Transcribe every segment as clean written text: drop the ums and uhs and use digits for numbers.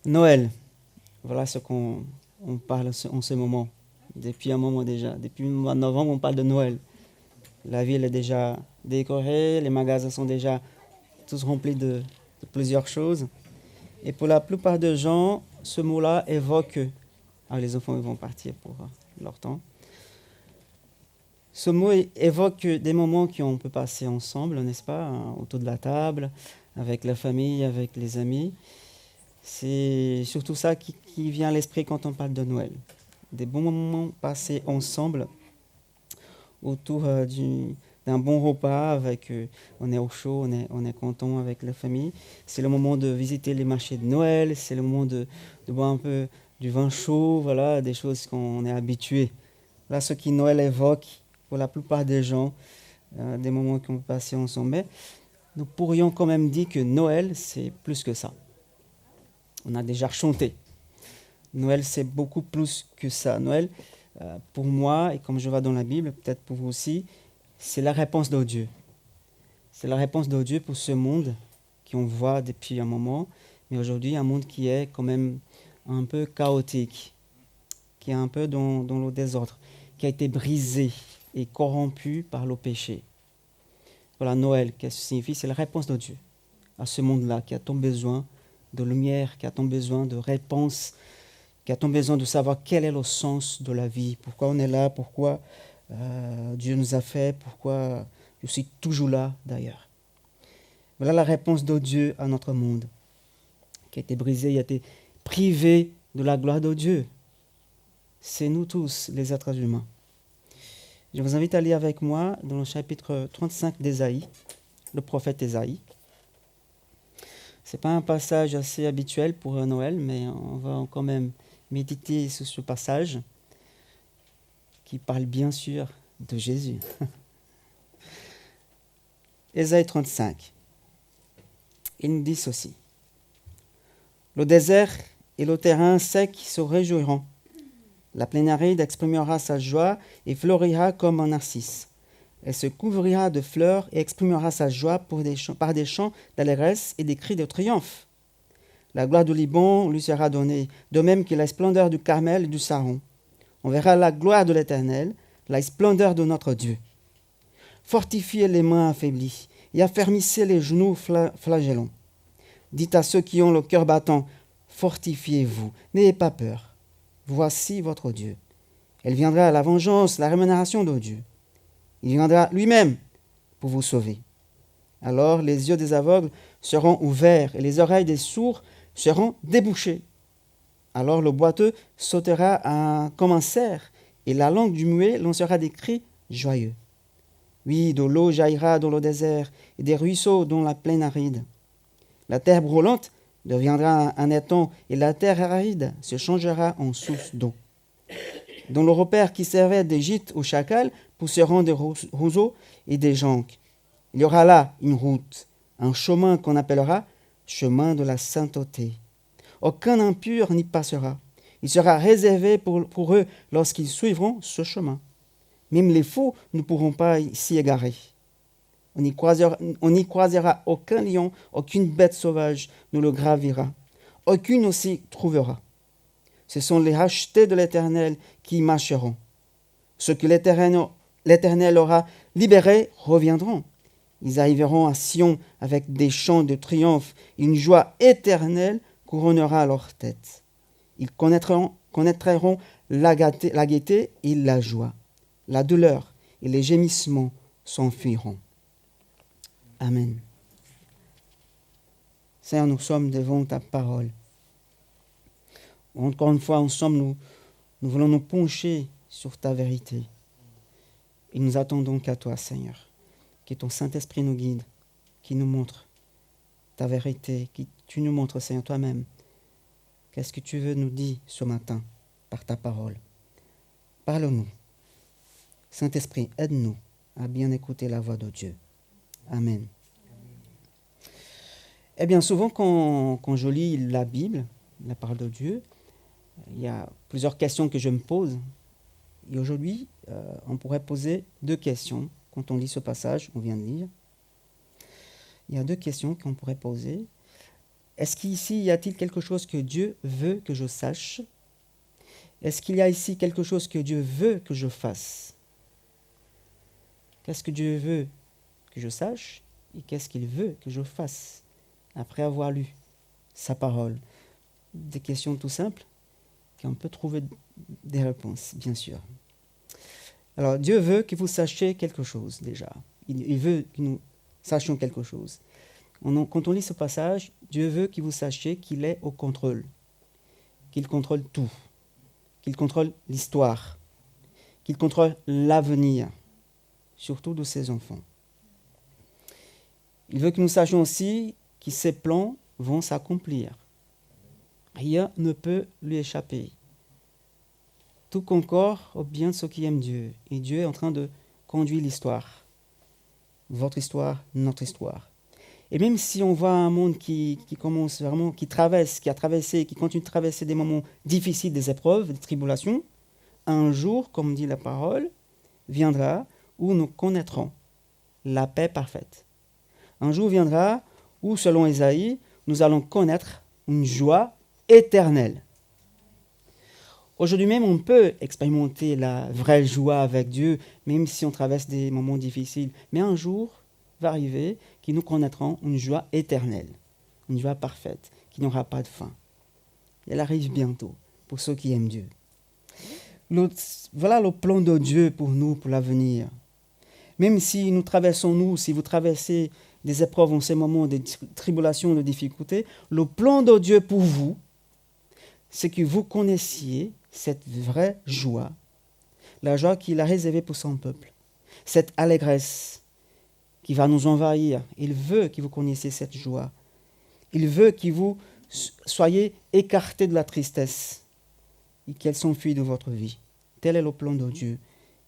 Noël, voilà ce qu'on parle en ce moment. Depuis un moment déjà. Depuis le mois de novembre, on parle de Noël. La ville est déjà décorée, les magasins sont déjà tous remplis de plusieurs choses. Et pour la plupart des gens, ce mot-là évoque... Ah, les enfants ils vont partir pour leur temps. Ce mot évoque des moments qu'on peut passer ensemble, n'est-ce pas, hein, autour de la table, avec la famille, avec les amis. C'est surtout ça qui vient à l'esprit quand on parle de Noël. Des bons moments passés ensemble autour d'un bon repas, on est au chaud, on est content avec la famille. C'est le moment de visiter les marchés de Noël, c'est le moment de boire un peu du vin chaud, voilà, des choses qu'on est habitué. Là, ce qui Noël évoque pour la plupart des gens, des moments qu'on peut passer ensemble. Mais nous pourrions quand même dire que Noël, c'est plus que ça. On a déjà chanté. Noël, c'est beaucoup plus que ça. Noël, pour moi, et comme je vois dans la Bible, peut-être pour vous aussi, c'est la réponse de Dieu. C'est la réponse de Dieu pour ce monde qu'on voit depuis un moment, mais aujourd'hui, un monde qui est quand même un peu chaotique, qui est un peu dans le désordre, qui a été brisé et corrompu par le péché. Voilà, Noël, qu'est-ce que ça signifie? C'est la réponse de Dieu à ce monde-là qui a tant besoin de lumière, qui a tant besoin de réponse, qui a tant besoin de savoir quel est le sens de la vie, pourquoi on est là, pourquoi Dieu nous a fait, pourquoi je suis toujours là d'ailleurs. Voilà la réponse de Dieu à notre monde, qui a été brisé, il a été privé de la gloire de Dieu. C'est nous tous, les êtres humains. Je vous invite à lire avec moi dans le chapitre 35 d'Ésaïe, le prophète Ésaïe. Ce n'est pas un passage assez habituel pour Noël, mais on va quand même méditer sur ce passage qui parle bien sûr de Jésus. Ésaïe 35. Il nous dit ceci. Le désert et le terrain sec se réjouiront. La plaine aride exprimera sa joie et fleurira comme un narcisse. Elle se couvrira de fleurs et exprimera sa joie par des chants d'allégresse et des cris de triomphe. La gloire du Liban lui sera donnée, de même que la splendeur du Carmel et du Saron. On verra la gloire de l'Éternel, la splendeur de notre Dieu. Fortifiez les mains affaiblies et affermissez les genoux flagellants. Dites à ceux qui ont le cœur battant, fortifiez-vous, n'ayez pas peur. Voici votre Dieu. Elle viendra à la vengeance, la rémunération de Dieu. Il viendra lui-même pour vous sauver. Alors les yeux des aveugles seront ouverts et les oreilles des sourds seront débouchées. Alors le boiteux sautera comme un cerf et la langue du muet lancera des cris joyeux. Oui, de l'eau jaillira dans le désert et des ruisseaux dans la plaine aride. La terre brûlante deviendra un étang et la terre aride se changera en source d'eau. Dans le repère qui servait de gîte aux chacals pousseront des roseaux et des joncs. Il y aura là une route, un chemin qu'on appellera chemin de la sainteté. Aucun impur n'y passera. Il sera réservé pour eux lorsqu'ils suivront ce chemin. Même les fous ne pourront pas s'y égarer. On n'y croisera aucun lion, aucune bête sauvage ne le gravira. Aucune ne s'y trouvera. Ce sont les rachetés de l'Éternel qui y marcheront. Ceux que l'Éternel aura libérés reviendront. Ils arriveront à Sion avec des chants de triomphe. Une joie éternelle couronnera leur tête. Ils connaîtront la gaieté et la joie. La douleur et les gémissements s'enfuiront. Amen. Seigneur, nous sommes devant ta parole. Encore une fois, ensemble, nous voulons nous pencher sur ta vérité. Et nous attendons qu'à toi, Seigneur, que ton Saint-Esprit nous guide, qui nous montre ta vérité, que tu nous montres, Seigneur, toi-même. Qu'est-ce que tu veux nous dire ce matin par ta parole? Parle-nous. Saint-Esprit, aide-nous à bien écouter la voix de Dieu. Amen. Eh bien, souvent, quand je lis la Bible, la parole de Dieu, il y a plusieurs questions que je me pose. Et aujourd'hui, on pourrait poser deux questions. Quand on lit ce passage, on vient de lire. Il y a deux questions qu'on pourrait poser. Est-ce qu'ici, y a-t-il quelque chose que Dieu veut que je sache? Est-ce qu'il y a ici quelque chose que Dieu veut que je fasse? Qu'est-ce que Dieu veut que je sache et qu'est-ce qu'il veut que je fasse après avoir lu sa parole? Des questions tout simples qu'on peut trouver des réponses, bien sûr. Alors, Dieu veut que vous sachiez quelque chose déjà. Il veut que nous sachions quelque chose. Quand on lit ce passage, Dieu veut que vous sachiez qu'il est au contrôle, qu'il contrôle tout, qu'il contrôle l'histoire, qu'il contrôle l'avenir, surtout de ses enfants. Il veut que nous sachions aussi que ses plans vont s'accomplir. Rien ne peut lui échapper. Tout concorde au bien de ceux qui aiment Dieu. Et Dieu est en train de conduire l'histoire. Votre histoire, notre histoire. Et même si on voit un monde qui commence vraiment, qui a traversé, qui continue de traverser des moments difficiles, des épreuves, des tribulations, un jour, comme dit la parole, viendra où nous connaîtrons la paix parfaite. Un jour viendra où, selon Ésaïe, nous allons connaître une joie éternelle. Aujourd'hui même, on peut expérimenter la vraie joie avec Dieu, même si on traverse des moments difficiles. Mais un jour va arriver que nous connaîtrons une joie éternelle, une joie parfaite, qui n'aura pas de fin. Elle arrive bientôt pour ceux qui aiment Dieu. Voilà le plan de Dieu pour nous, pour l'avenir. Même si si vous traversez des épreuves en ces moments, des tribulations, des difficultés, le plan de Dieu pour vous, c'est que vous connaissiez cette vraie joie, la joie qu'il a réservée pour son peuple, cette allégresse qui va nous envahir. Il veut que vous connaissiez cette joie. Il veut que vous soyez écartés de la tristesse et qu'elle s'enfuit de votre vie. Tel est le plan de Dieu,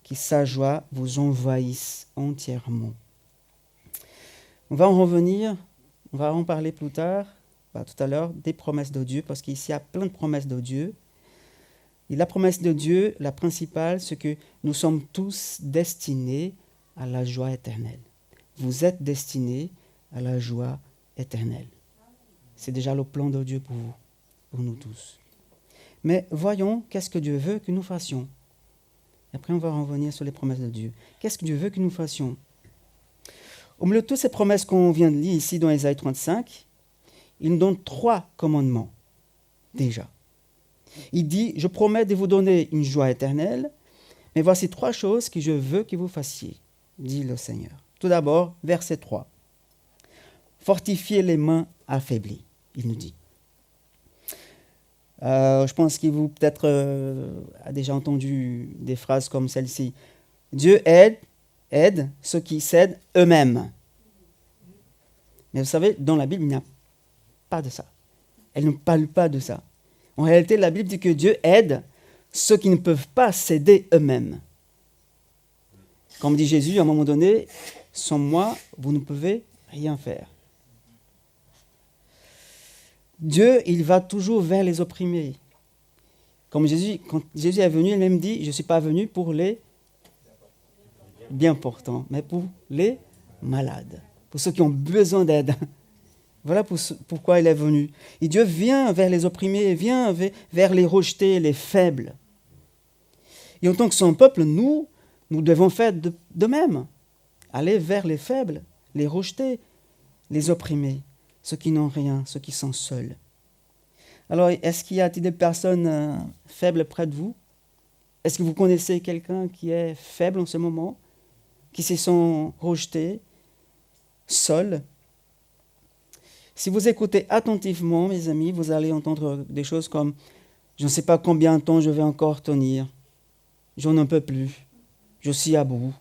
que sa joie vous envahisse entièrement. On va en revenir, on va en parler plus tard, tout à l'heure, des promesses de Dieu, parce qu'ici, il y a plein de promesses de Dieu. Et la promesse de Dieu, la principale, c'est que nous sommes tous destinés à la joie éternelle. Vous êtes destinés à la joie éternelle. C'est déjà le plan de Dieu pour vous, pour nous tous. Mais voyons, qu'est-ce que Dieu veut que nous fassions? Après, on va revenir sur les promesses de Dieu. Qu'est-ce que Dieu veut que nous fassions? Au milieu de toutes ces promesses qu'on vient de lire ici dans Ésaïe 35, il nous donne 3 commandements, déjà. Il dit, je promets de vous donner une joie éternelle, mais voici 3 choses que je veux que vous fassiez, dit le Seigneur. Tout d'abord, verset 3. Fortifiez les mains affaiblies, il nous dit. Je pense que vous peut-être a déjà entendu des phrases comme celle-ci. Dieu aide ceux qui s'aident eux-mêmes. Mais vous savez, dans la Bible, il n'y a pas de ça. Elle ne parle pas de ça. En réalité, la Bible dit que Dieu aide ceux qui ne peuvent pas s'aider eux-mêmes. Comme dit Jésus, à un moment donné, sans moi, vous ne pouvez rien faire. Dieu, il va toujours vers les opprimés. Comme Jésus, quand Jésus est venu, il même dit, je ne suis pas venu pour les bien portants, mais pour les malades, pour ceux qui ont besoin d'aide. Voilà pourquoi il est venu. Et Dieu vient vers les opprimés, vient vers les rejetés, les faibles. Et en tant que son peuple, nous devons faire de même. Aller vers les faibles, les rejetés, les opprimés, ceux qui n'ont rien, ceux qui sont seuls. Alors, est-ce qu'il y a des personnes faibles près de vous? Est-ce que vous connaissez quelqu'un qui est faible en ce moment, qui se sent rejeté, seul? Si vous écoutez attentivement, mes amis, vous allez entendre des choses comme « Je ne sais pas combien de temps je vais encore tenir. Je n'en peux plus. Je suis à bout. »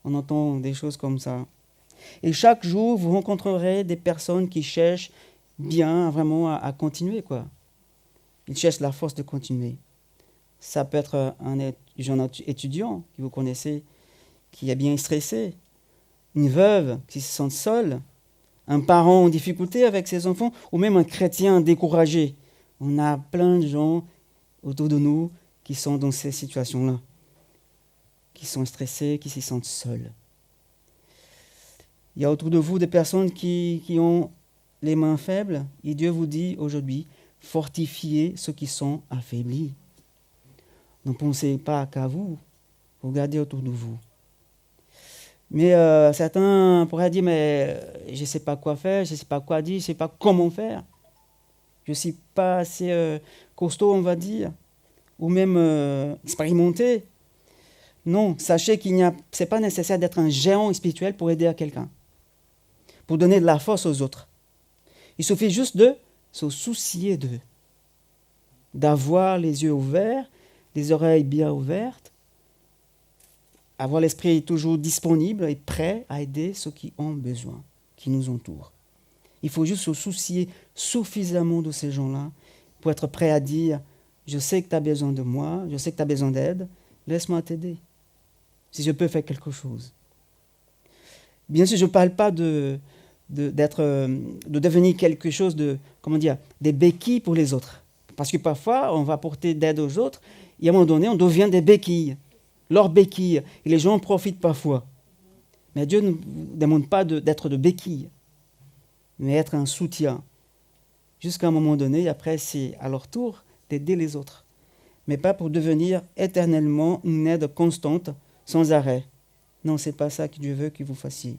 On entend des choses comme ça. Et chaque jour, vous rencontrerez des personnes qui cherchent bien vraiment à continuer, quoi. Ils cherchent la force de continuer. Ça peut être un jeune étudiant que vous connaissez, qui est bien stressé, une veuve qui se sent seule, un parent en difficulté avec ses enfants, ou même un chrétien découragé. On a plein de gens autour de nous qui sont dans ces situations-là, qui sont stressés, qui se sentent seuls. Il y a autour de vous des personnes qui ont les mains faibles, et Dieu vous dit aujourd'hui, fortifiez ceux qui sont affaiblis. Ne pensez pas qu'à vous, regardez autour de vous. Mais certains pourraient dire, mais je ne sais pas quoi faire, je ne sais pas quoi dire, je ne sais pas comment faire. Je ne suis pas assez costaud, on va dire, ou même expérimenté. Non, sachez ce n'est pas nécessaire d'être un géant spirituel pour aider à quelqu'un, pour donner de la force aux autres. Il suffit juste de se soucier d'eux, d'avoir les yeux ouverts, les oreilles bien ouvertes, avoir l'esprit toujours disponible et prêt à aider ceux qui ont besoin, qui nous entourent. Il faut juste se soucier suffisamment de ces gens-là pour être prêt à dire « Je sais que tu as besoin de moi, je sais que tu as besoin d'aide, laisse-moi t'aider, si je peux faire quelque chose. » Bien sûr, je ne parle pas de devenir quelque chose des béquilles pour les autres. Parce que parfois, on va porter d'aide aux autres, et à un moment donné, on devient des béquilles, leurs béquilles, et les gens en profitent parfois. Mais Dieu ne vous demande pas d'être de béquilles, mais être un soutien. Jusqu'à un moment donné, après, c'est à leur tour d'aider les autres. Mais pas pour devenir éternellement une aide constante, sans arrêt. Non, ce n'est pas ça que Dieu veut que vous fassiez.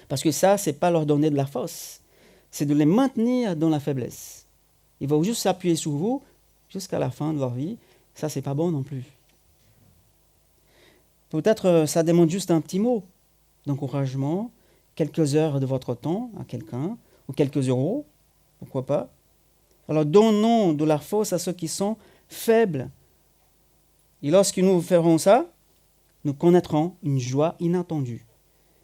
Parce que ça, ce n'est pas leur donner de la force, c'est de les maintenir dans la faiblesse. Ils vont juste s'appuyer sur vous jusqu'à la fin de leur vie. Ça, ce n'est pas bon non plus. Peut-être ça demande juste un petit mot d'encouragement, quelques heures de votre temps à quelqu'un, ou quelques euros, pourquoi pas. Alors donnons de la force à ceux qui sont faibles. Et lorsque nous ferons ça, nous connaîtrons une joie inattendue.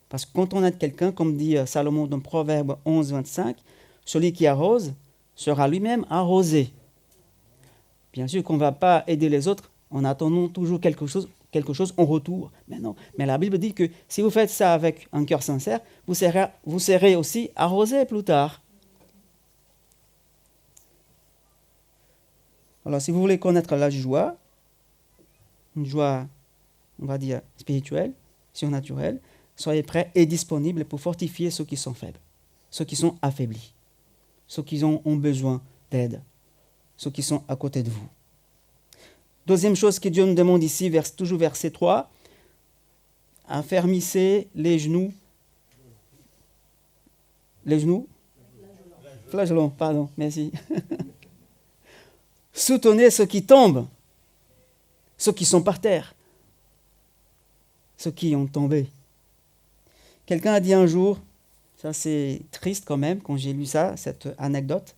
Parce que quand on aide quelqu'un, comme dit Salomon dans Proverbe 11, 25, celui qui arrose sera lui-même arrosé. Bien sûr qu'on ne va pas aider les autres en attendant toujours quelque chose en retour. Mais non. Mais la Bible dit que si vous faites ça avec un cœur sincère, vous serez aussi arrosé plus tard. Alors si vous voulez connaître la joie, une joie, on va dire, spirituelle, surnaturelle, soyez prêts et disponibles pour fortifier ceux qui sont faibles, ceux qui sont affaiblis, ceux qui ont besoin d'aide, ceux qui sont à côté de vous. Deuxième chose que Dieu nous demande ici, toujours verset 3, affermissez les genoux. Les genoux Flagellons, pardon, merci. Soutenez ceux qui tombent, ceux qui sont par terre, ceux qui ont tombé. Quelqu'un a dit un jour, ça c'est triste quand même quand j'ai lu ça, cette anecdote,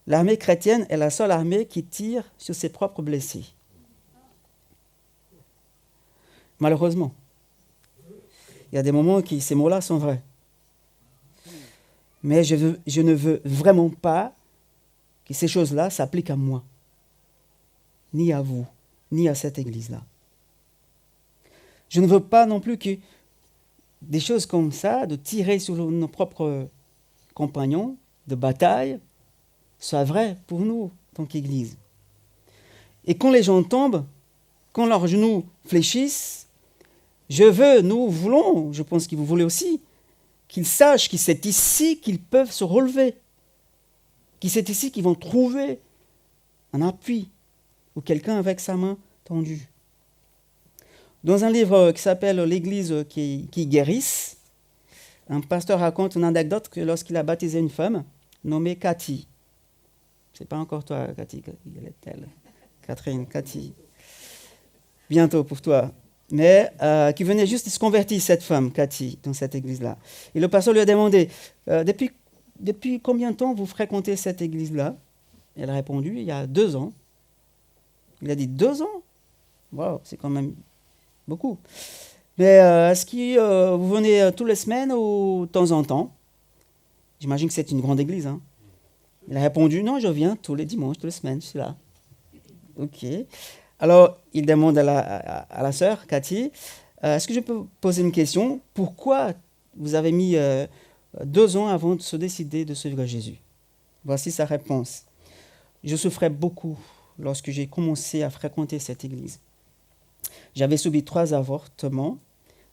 l'armée chrétienne est la seule armée qui tire sur ses propres blessés. Malheureusement. Il y a des moments où ces mots-là sont vrais. Mais je ne veux vraiment pas que ces choses-là s'appliquent à moi, ni à vous, ni à cette église-là. Je ne veux pas non plus que des choses comme ça, de tirer sur nos propres compagnons de bataille, soient vraies pour nous, en tant qu'église. Et quand les gens tombent, quand leurs genoux fléchissent, nous voulons, je pense que vous voulez aussi, qu'ils sachent que c'est ici qu'ils peuvent se relever, que c'est ici qu'ils vont trouver un appui ou quelqu'un avec sa main tendue. Dans un livre qui s'appelle « L'Église qui guérisse », un pasteur raconte une anecdote que lorsqu'il a baptisé une femme nommée Cathy. C'est pas encore toi, Cathy, elle est elle. Catherine, Cathy. Bientôt pour toi. Mais qui venait juste de se convertir, cette femme, Cathy, dans cette église-là. Et le pasteur lui a demandé, depuis combien de temps vous fréquentez cette église-là? Elle a répondu, il y a 2 ans. Il a dit, 2 ans? Waouh, c'est quand même beaucoup. Mais est-ce que vous venez toutes les semaines ou de temps en temps? J'imagine que c'est une grande église. Hein. Il a répondu, non, je viens tous les dimanches, toutes les semaines, je suis là. Ok. Alors, il demande à la sœur, Cathy, est-ce que je peux poser une question? Pourquoi vous avez mis 2 ans avant de se décider de suivre Jésus? Voici sa réponse. Je souffrais beaucoup lorsque j'ai commencé à fréquenter cette église. J'avais subi 3 avortements.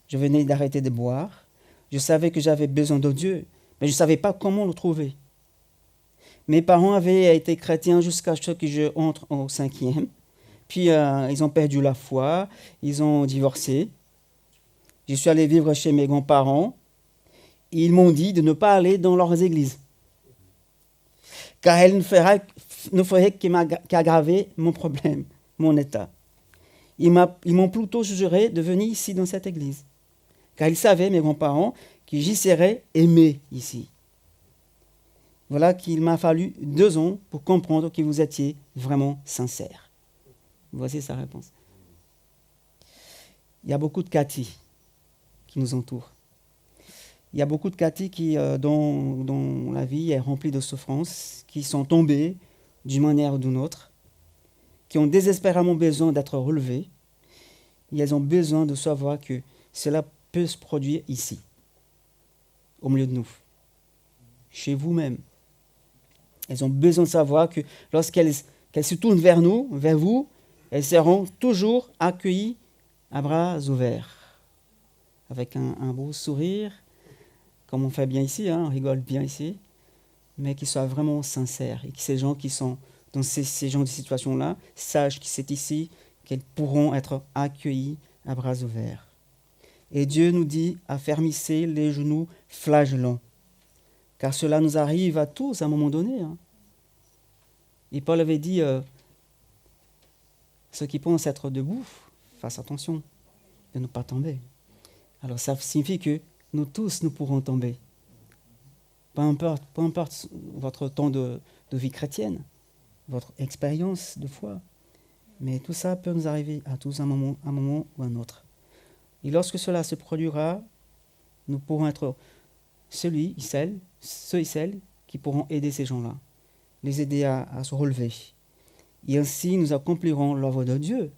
Je venais d'arrêter de boire. Je savais que j'avais besoin de Dieu, mais je ne savais pas comment le trouver. Mes parents avaient été chrétiens jusqu'à ce que je entre au 5e. Puis ils ont perdu la foi, ils ont divorcé. Je suis allé vivre chez mes grands-parents. Ils m'ont dit de ne pas aller dans leurs églises, car elles ne feraient qu'aggraver mon problème, mon état. Ils m'ont plutôt suggéré de venir ici dans cette église, car ils savaient, mes grands-parents, que j'y serais aimé ici. Voilà qu'il m'a fallu 2 ans pour comprendre que vous étiez vraiment sincère. Voici sa réponse. Il y a beaucoup de Cathy qui nous entourent. Il y a beaucoup de Cathy dont la vie est remplie de souffrances, qui sont tombées d'une manière ou d'une autre, qui ont désespérément besoin d'être relevées, et elles ont besoin de savoir que cela peut se produire ici, au milieu de nous, chez vous-même. Elles ont besoin de savoir que lorsqu'elles se tournent vers nous, vers vous, elles seront toujours accueillies à bras ouverts, avec un beau sourire, comme on fait bien ici, on rigole bien ici, mais qu'ils soient vraiment sincères et que ces gens qui sont dans ces genres de situations-là sachent que c'est ici qu'elles pourront être accueillies à bras ouverts. Et Dieu nous dit, affermissez les genoux flagellants, car cela nous arrive à tous à un moment donné. Et Paul avait dit, ceux qui pensent être debout, fassent attention de ne pas tomber. Alors ça signifie que nous tous, nous pourrons tomber. Peu importe votre temps de vie chrétienne, votre expérience de foi. Mais tout ça peut nous arriver à tous à un moment ou un autre. Et lorsque cela se produira, nous pourrons être ceux et celles qui pourront aider ces gens-là, les aider à se relever. Et ainsi, nous accomplirons l'œuvre de Dieu.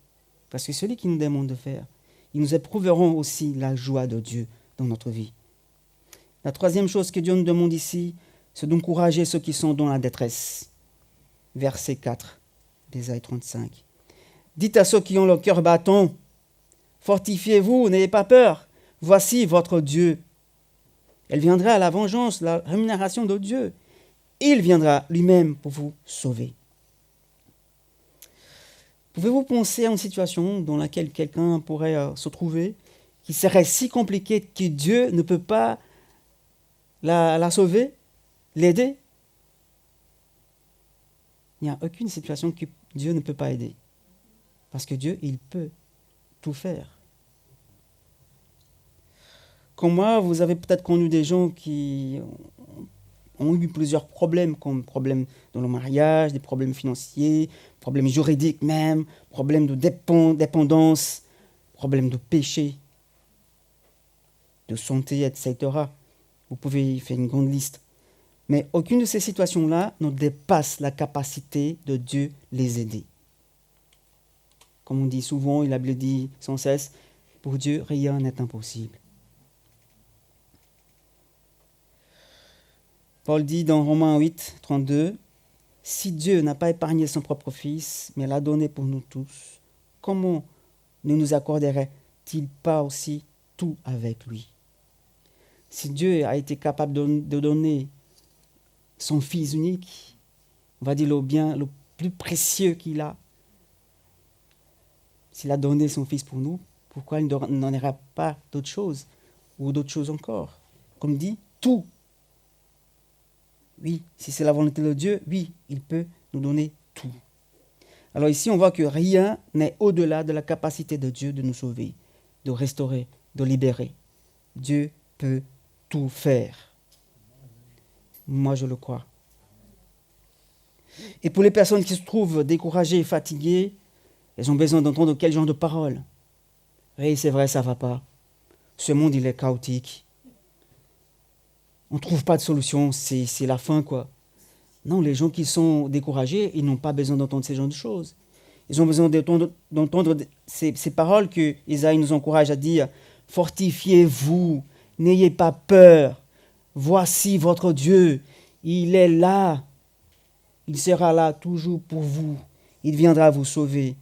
Parce que celui qui nous demande de faire, ils nous éprouveront aussi la joie de Dieu dans notre vie. La troisième chose que Dieu nous demande ici, c'est d'encourager ceux qui sont dans la détresse. Verset 4 d'Ésaïe 35. Dites à ceux qui ont le cœur battant, fortifiez-vous, n'ayez pas peur. Voici votre Dieu. Elle viendra à la vengeance, la rémunération de Dieu. Il viendra lui-même pour vous sauver. Pouvez-vous penser à une situation dans laquelle quelqu'un pourrait se trouver qui serait si compliquée que Dieu ne peut pas la sauver, l'aider? Il n'y a aucune situation que Dieu ne peut pas aider. Parce que Dieu, il peut tout faire. Comme moi, vous avez peut-être connu des gens qui ont eu plusieurs problèmes, comme problèmes dans le mariage, des problèmes financiers, problèmes juridiques même, problèmes de dépendance, problèmes de péché, de santé, etc. Vous pouvez y faire une grande liste. Mais aucune de ces situations-là ne dépasse la capacité de Dieu les aider. Comme on dit souvent, et la Bible dit sans cesse, pour Dieu, rien n'est impossible. Paul dit dans Romains 8, 32, « Si Dieu n'a pas épargné son propre Fils, mais l'a donné pour nous tous, comment ne nous accorderait-il pas aussi tout avec lui ?» Si Dieu a été capable de donner son Fils unique, on va dire le bien le plus précieux qu'il a, s'il a donné son Fils pour nous, pourquoi il n'en aura pas d'autres choses, ou d'autres choses encore? Comme dit, tout. Oui, si c'est la volonté de Dieu, oui, il peut nous donner tout. Alors ici, on voit que rien n'est au-delà de la capacité de Dieu de nous sauver, de restaurer, de libérer. Dieu peut tout faire. Moi, je le crois. Et pour les personnes qui se trouvent découragées et fatiguées, elles ont besoin d'entendre quel genre de paroles. Oui, c'est vrai, ça ne va pas. Ce monde, il est chaotique. On ne trouve pas de solution, c'est la fin, quoi. Non, les gens qui sont découragés, ils n'ont pas besoin d'entendre ces genres de choses. Ils ont besoin d'entendre ces paroles que Isaïe nous encourage à dire. Fortifiez-vous, n'ayez pas peur. Voici votre Dieu, il est là. Il sera là toujours pour vous. Il viendra vous sauver.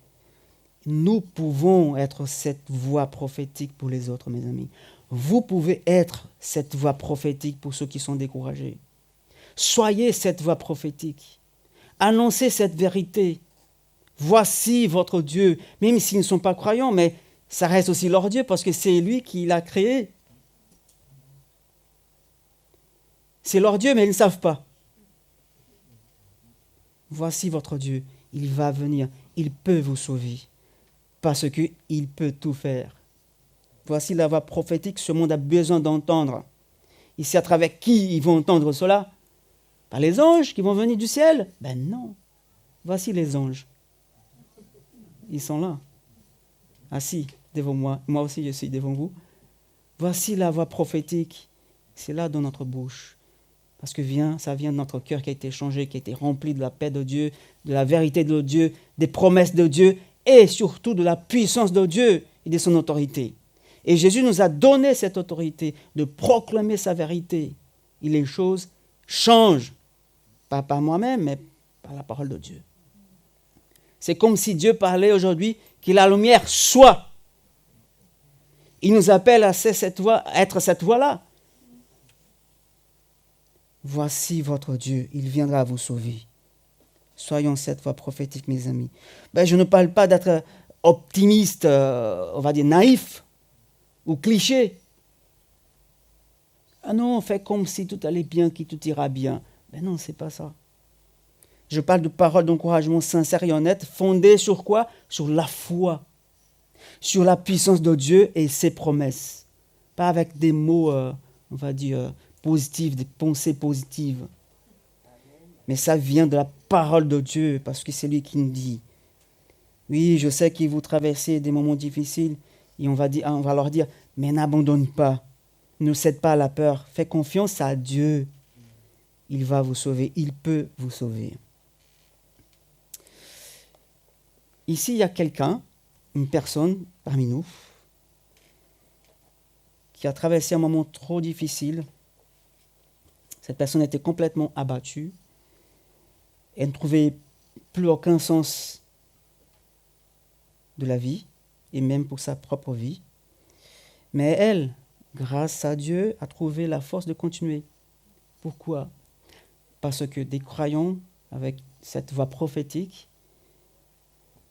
Nous pouvons être cette voix prophétique pour les autres, mes amis. Vous pouvez être cette voix prophétique pour ceux qui sont découragés. Soyez cette voix prophétique. Annoncez cette vérité. Voici votre Dieu, même s'ils ne sont pas croyants, mais ça reste aussi leur Dieu parce que c'est lui qui l'a créé. C'est leur Dieu, mais ils ne savent pas. Voici votre Dieu, il va venir, il peut vous sauver, parce qu'il peut tout faire. Voici la voix prophétique que ce monde a besoin d'entendre. Et c'est à travers qui ils vont entendre cela? Par les anges qui vont venir du ciel? Ben non. Voici les anges. Ils sont là, assis devant moi. Moi aussi, je suis devant vous. Voici la voix prophétique. C'est là dans notre bouche. Parce que ça vient de notre cœur qui a été changé, qui a été rempli de la paix de Dieu, de la vérité de Dieu, des promesses de Dieu et surtout de la puissance de Dieu et de son autorité. Et Jésus nous a donné cette autorité de proclamer sa vérité. Et les choses changent. Pas par moi-même, mais par la parole de Dieu. C'est comme si Dieu parlait aujourd'hui que la lumière soit. Il nous appelle à être cette voix-là. Voici votre Dieu, il viendra vous sauver. Soyons cette voix prophétique, mes amis. Je ne parle pas d'être optimiste, on va dire naïf ou cliché. Ah non, on fait comme si tout allait bien, que tout ira bien. Non, c'est pas ça. Je parle de paroles d'encouragement sincères et honnêtes, fondées sur quoi? Sur la foi, sur la puissance de Dieu et ses promesses. Pas avec des mots, on va dire, positifs, des pensées positives. Mais ça vient de la parole de Dieu, parce que c'est lui qui nous dit. Oui, je sais que vous traversez des moments difficiles, et on va leur dire, mais n'abandonne pas, ne cède pas à la peur, fais confiance à Dieu. Il va vous sauver, il peut vous sauver. Ici, il y a quelqu'un, une personne parmi nous, qui a traversé un moment trop difficile. Cette personne était complètement abattue. Elle ne trouvait plus aucun sens de la vie, et même pour sa propre vie. Mais elle, grâce à Dieu, a trouvé la force de continuer. Pourquoi? Parce que des croyants, avec cette voix prophétique,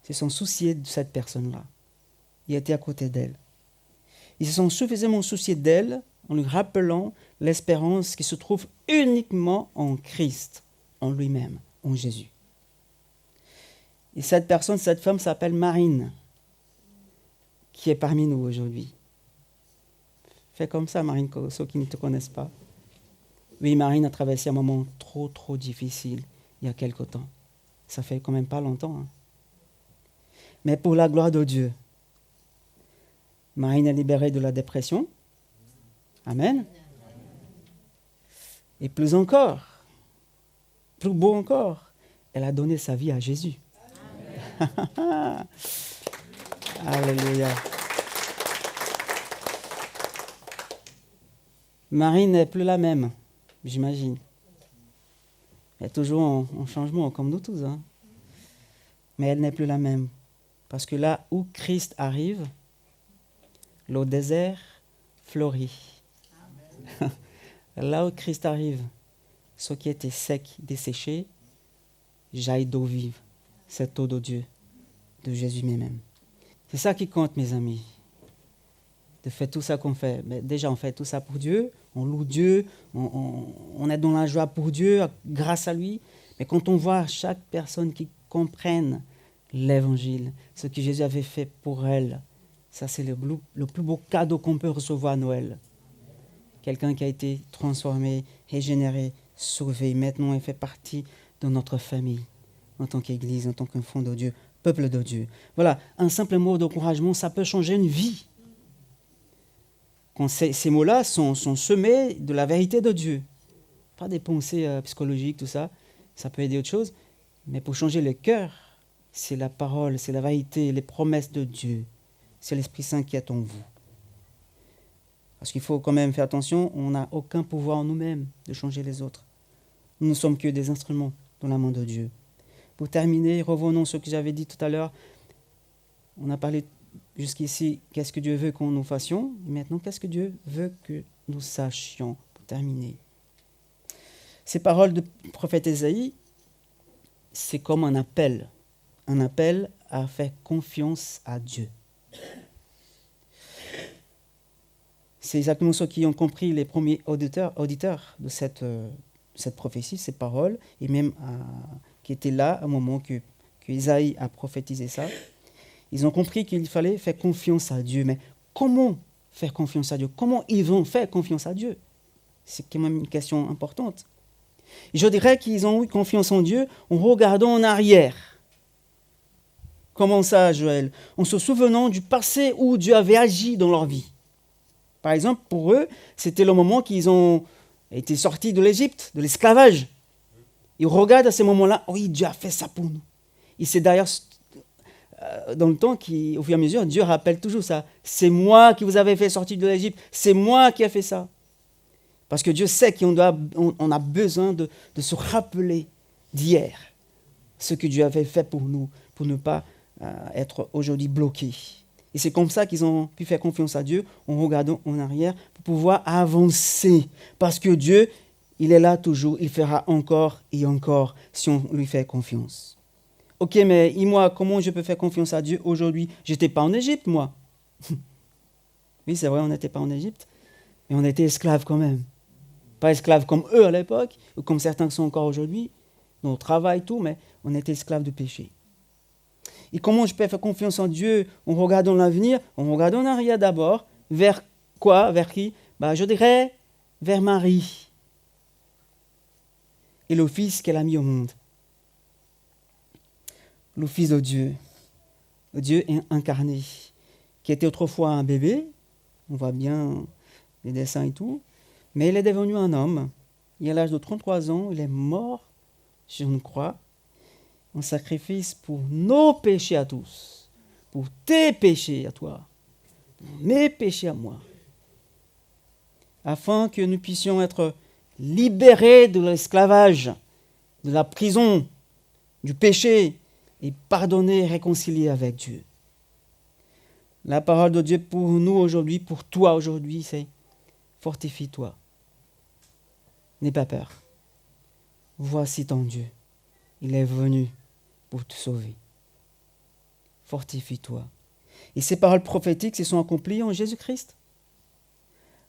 se sont souciés de cette personne-là. Ils étaient à côté d'elle. Ils se sont suffisamment souciés d'elle en lui rappelant l'espérance qui se trouve uniquement en Christ, en lui-même, en Jésus. Et cette femme s'appelle Marine, qui est parmi nous aujourd'hui. Fais comme ça, Marine, ceux qui ne te connaissent pas. Oui, Marine a traversé un moment trop difficile il y a quelque temps. Ça fait quand même pas longtemps. Hein. Mais pour la gloire de Dieu, Marine est libérée de la dépression. Amen. Et plus encore, plus beau encore, elle a donné sa vie à Jésus. Alléluia. Marine n'est plus la même, j'imagine. Elle est toujours en changement, comme nous tous. Hein. Mais elle n'est plus la même. Parce que là où Christ arrive, le désert fleurit. Là où Christ arrive, ce qui était sec, desséché, jaillit d'eau vive. Cette eau de Dieu, de Jésus lui-même. C'est ça qui compte, mes amis. De faire tout ça qu'on fait. Mais déjà, on fait tout ça pour Dieu. On loue Dieu. On est dans la joie pour Dieu, grâce à lui. Mais quand on voit chaque personne qui comprenne l'évangile, ce que Jésus avait fait pour elle, ça c'est le plus beau cadeau qu'on peut recevoir à Noël. Quelqu'un qui a été transformé, régénéré, sauvé. Maintenant, il fait partie de notre famille, en tant qu'Église, en tant qu'enfant de Dieu, peuple de Dieu. Voilà, un simple mot d'encouragement, ça peut changer une vie. Quand ces mots-là sont semés de la vérité de Dieu. Pas des pensées psychologiques, tout ça. Ça peut aider autre chose. Mais pour changer le cœur, c'est la parole, c'est la vérité, les promesses de Dieu. C'est l'Esprit Saint qui est en vous. Parce qu'il faut quand même faire attention, on n'a aucun pouvoir en nous-mêmes de changer les autres. Nous ne sommes que des instruments dans la main de Dieu. Pour terminer, revenons à ce que j'avais dit tout à l'heure. On a parlé jusqu'ici, qu'est-ce que Dieu veut qu'on nous fassions? Maintenant, qu'est-ce que Dieu veut que nous sachions? Pour terminer. Ces paroles du prophète Ésaïe, c'est comme un appel à faire confiance à Dieu. C'est exactement ce qui ont compris les premiers auditeurs de cette prophétie, ces paroles, et même qui étaient là au moment que Ésaïe a prophétisé ça. Ils ont compris qu'il fallait faire confiance à Dieu. Mais comment faire confiance à Dieu? Comment ils vont faire confiance à Dieu? C'est quand même une question importante. Et je dirais qu'ils ont eu confiance en Dieu en regardant en arrière. Comment ça, Joël? En se souvenant du passé où Dieu avait agi dans leur vie. Par exemple, pour eux, c'était le moment qu'ils ont été sortis de l'Égypte, de l'esclavage. Ils regardent à ce moment-là, oui, Dieu a fait ça pour nous. Et c'est d'ailleurs dans le temps qu'au fur et à mesure, Dieu rappelle toujours ça. C'est moi qui vous avais fait sortir de l'Égypte. C'est moi qui ai fait ça. Parce que Dieu sait qu'on a besoin de se rappeler d'hier ce que Dieu avait fait pour nous, pour ne pas être aujourd'hui bloqués. Et c'est comme ça qu'ils ont pu faire confiance à Dieu en regardant en arrière pour pouvoir avancer. Parce que Dieu, il est là toujours, il fera encore et encore si on lui fait confiance. Ok, mais moi, comment je peux faire confiance à Dieu aujourd'hui? Je n'étais pas en Égypte, moi. Oui, c'est vrai, on n'était pas en Égypte, mais on était esclaves quand même. Pas esclaves comme eux à l'époque, ou comme certains sont encore aujourd'hui, dans le travail, tout, mais on était esclaves du péché. Et comment je peux faire confiance en Dieu en regardant l'avenir, en regardant en arrière d'abord, vers quoi, vers qui? Je dirais vers Marie et le Fils qu'elle a mis au monde. Le Fils de Dieu, le Dieu incarné, qui était autrefois un bébé, on voit bien les dessins et tout, mais il est devenu un homme. Et à l'âge de 33 ans, il est mort sur une croix, en sacrifice pour nos péchés à tous, pour tes péchés à toi, pour mes péchés à moi, afin que nous puissions être libérés de l'esclavage, de la prison, du péché, et pardonnés et réconciliés avec Dieu. La parole de Dieu pour nous aujourd'hui, pour toi aujourd'hui, c'est fortifie-toi. N'aie pas peur. Voici ton Dieu. Il est venu pour te sauver. Fortifie-toi. Et ces paroles prophétiques se sont accomplies en Jésus-Christ.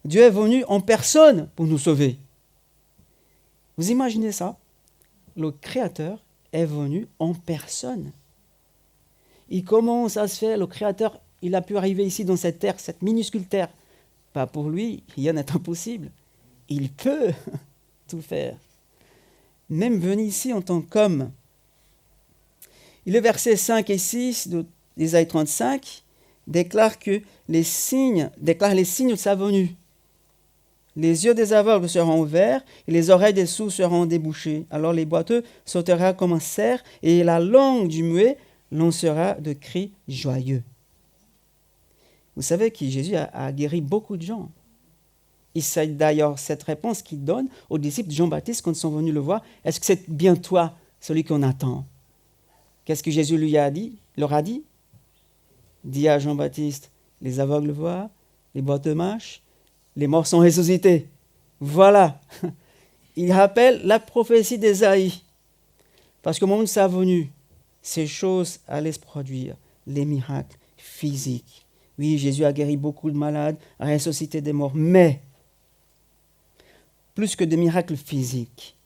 Dieu est venu en personne pour nous sauver. Vous imaginez ça? Le Créateur est venu en personne. Et comment ça se fait? Le Créateur, il a pu arriver ici dans cette terre, cette minuscule terre. Pas pour lui, rien n'est impossible. Il peut tout faire. Même venir ici en tant qu'homme. Et le verset 5 et 6 d'Ésaïe 35 déclare les signes de sa venue. Les yeux des aveugles seront ouverts et les oreilles des sourds seront débouchées. Alors les boiteux sautera comme un cerf et la langue du muet lancera de cris joyeux. Vous savez que Jésus a guéri beaucoup de gens. Et c'est d'ailleurs cette réponse qu'il donne aux disciples de Jean-Baptiste quand ils sont venus le voir. Est-ce que c'est bien toi, celui qu'on attend? Qu'est-ce que Jésus leur a dit? Dit à Jean-Baptiste, les aveugles voient, les boiteux marchent, les morts sont ressuscités. Voilà. Il rappelle la prophétie d'Ésaïe. Parce qu'au moment de sa venue, ces choses allaient se produire, les miracles physiques. Oui, Jésus a guéri beaucoup de malades, a ressuscité des morts, mais plus que des miracles physiques,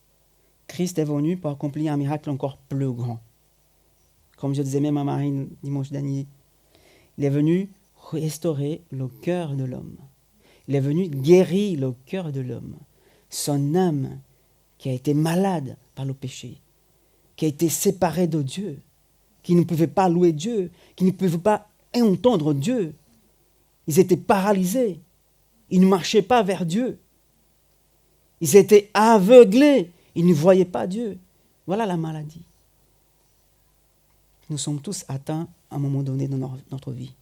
Christ est venu pour accomplir un miracle encore plus grand. Comme je disais même à Marine dimanche dernier, il est venu restaurer le cœur de l'homme. Il est venu guérir le cœur de l'homme, son âme qui a été malade par le péché, qui a été séparée de Dieu, qui ne pouvait pas louer Dieu, qui ne pouvait pas entendre Dieu. Ils étaient paralysés, ils ne marchaient pas vers Dieu. Ils étaient aveuglés, ils ne voyaient pas Dieu. Voilà la maladie. Nous sommes tous atteints à un moment donné dans notre vie.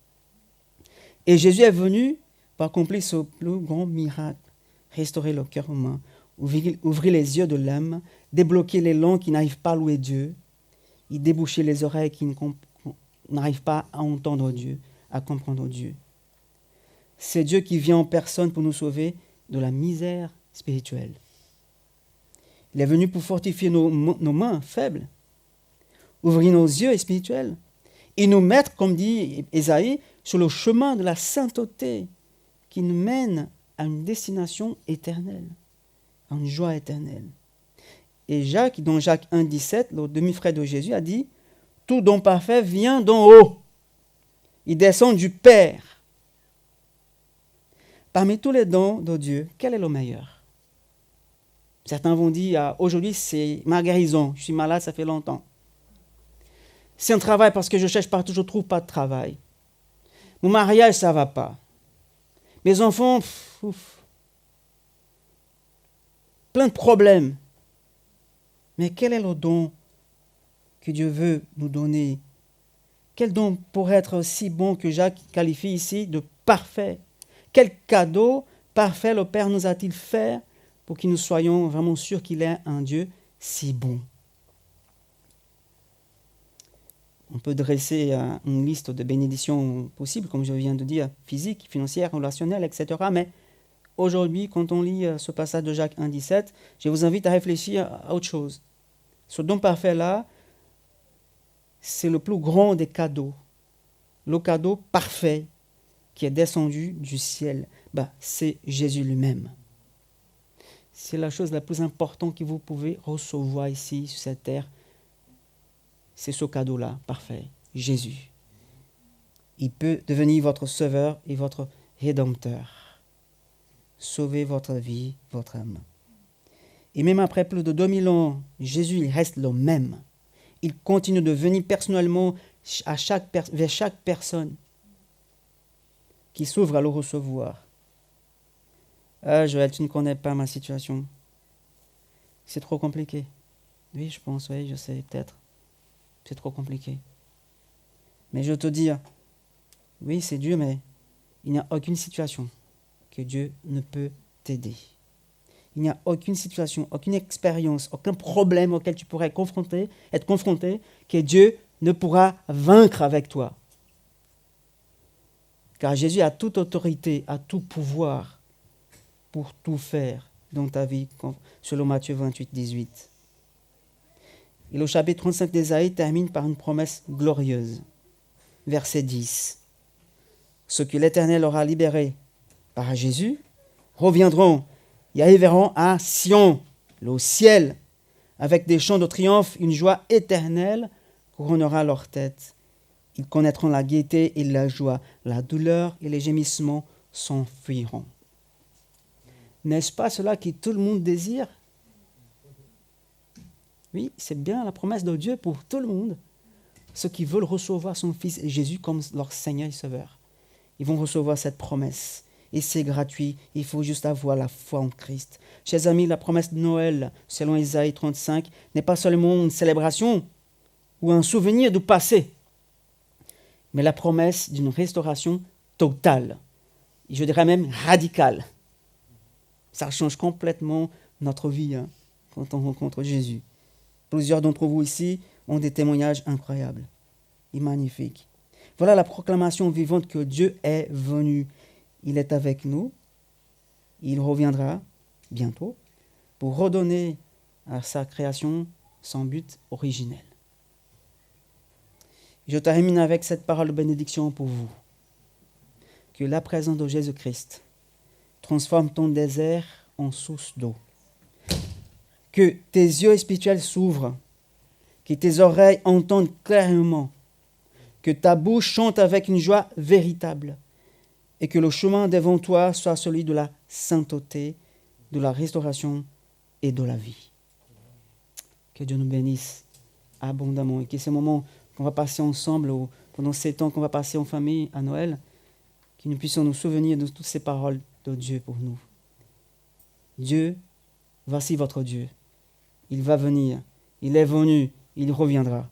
Et Jésus est venu pour accomplir ce plus grand miracle, restaurer le cœur humain, ouvrir les yeux de l'âme, débloquer les langues qui n'arrivent pas à louer Dieu, et déboucher les oreilles qui n'arrivent pas à entendre Dieu, à comprendre Dieu. C'est Dieu qui vient en personne pour nous sauver de la misère spirituelle. Il est venu pour fortifier nos mains faibles, ouvrir nos yeux spirituels et nous mettre, comme dit Ésaïe, sur le chemin de la sainteté qui nous mène à une destination éternelle, à une joie éternelle. Et Jacques, dans Jacques 1, 17, le demi-frère de Jésus, a dit « Tout don parfait vient d'en haut. Il descend du Père. » Parmi tous les dons de Dieu, quel est le meilleur? Certains vont dire « Aujourd'hui, c'est ma guérison. Je suis malade, ça fait longtemps. C'est un travail parce que je cherche partout, je ne trouve pas de travail. Mon mariage, ça ne va pas. Mes enfants, plein de problèmes. » Mais quel est le don que Dieu veut nous donner? Quel don pourrait être si bon que Jacques qualifie ici de parfait? Quel cadeau parfait le Père nous a-t-il fait pour que nous soyons vraiment sûrs qu'il est un Dieu si bon? On peut dresser une liste de bénédictions possibles, comme je viens de dire, physiques, financières, relationnelles, etc. Mais aujourd'hui, quand on lit ce passage de Jacques 1,17, je vous invite à réfléchir à autre chose. Ce don parfait-là, c'est le plus grand des cadeaux. Le cadeau parfait qui est descendu du ciel, c'est Jésus lui-même. C'est la chose la plus importante que vous pouvez recevoir ici, sur cette terre. C'est ce cadeau-là, parfait, Jésus. Il peut devenir votre sauveur et votre rédempteur. Sauver votre vie, votre âme. Et même après plus de 2000 ans, Jésus il reste le même. Il continue de venir personnellement vers chaque personne qui s'ouvre à le recevoir. Ah, Joël, tu ne connais pas ma situation. C'est trop compliqué. Oui, je pense, oui, je sais, peut-être. C'est trop compliqué. Mais je te dis, oui, c'est Dieu, mais il n'y a aucune situation que Dieu ne peut t'aider. Il n'y a aucune situation, aucune expérience, aucun problème auquel tu pourrais être confronté, que Dieu ne pourra vaincre avec toi. Car Jésus a toute autorité, a tout pouvoir pour tout faire dans ta vie, selon Matthieu 28, 18. Et le chapitre 35 d'Ésaïe termine par une promesse glorieuse. Verset 10. Ceux que l'Éternel aura libérés par Jésus reviendront et arriveront à Sion, le ciel, avec des chants de triomphe, une joie éternelle couronnera leur tête. Ils connaîtront la gaieté et la joie, la douleur et les gémissements s'enfuiront. N'est-ce pas cela que tout le monde désire? Oui, c'est bien la promesse de Dieu pour tout le monde. Ceux qui veulent recevoir son Fils Jésus comme leur Seigneur et Sauveur, ils vont recevoir cette promesse. Et c'est gratuit, il faut juste avoir la foi en Christ. Chers amis, la promesse de Noël, selon Ésaïe 35, n'est pas seulement une célébration ou un souvenir du passé, mais la promesse d'une restauration totale, et je dirais même radicale. Ça change complètement notre vie quand on rencontre Jésus. Plusieurs d'entre vous ici ont des témoignages incroyables et magnifiques. Voilà la proclamation vivante que Dieu est venu. Il est avec nous. Il reviendra bientôt pour redonner à sa création son but originel. Je termine avec cette parole de bénédiction pour vous. Que la présence de Jésus-Christ transforme ton désert en source d'eau. Que tes yeux spirituels s'ouvrent. Que tes oreilles entendent clairement. Que ta bouche chante avec une joie véritable. Et que le chemin devant toi soit celui de la sainteté, de la restauration et de la vie. Que Dieu nous bénisse abondamment et que ces moments qu'on va passer ensemble, ou pendant ces temps qu'on va passer en famille à Noël, que nous puissions nous souvenir de toutes ces paroles de Dieu pour nous. Dieu, voici votre Dieu. Il va venir, il est venu, il reviendra.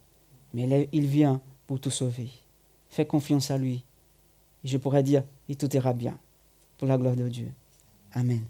Mais il vient pour tout sauver. Fais confiance à lui. Et je pourrais dire, et tout ira bien, pour la gloire de Dieu. Amen.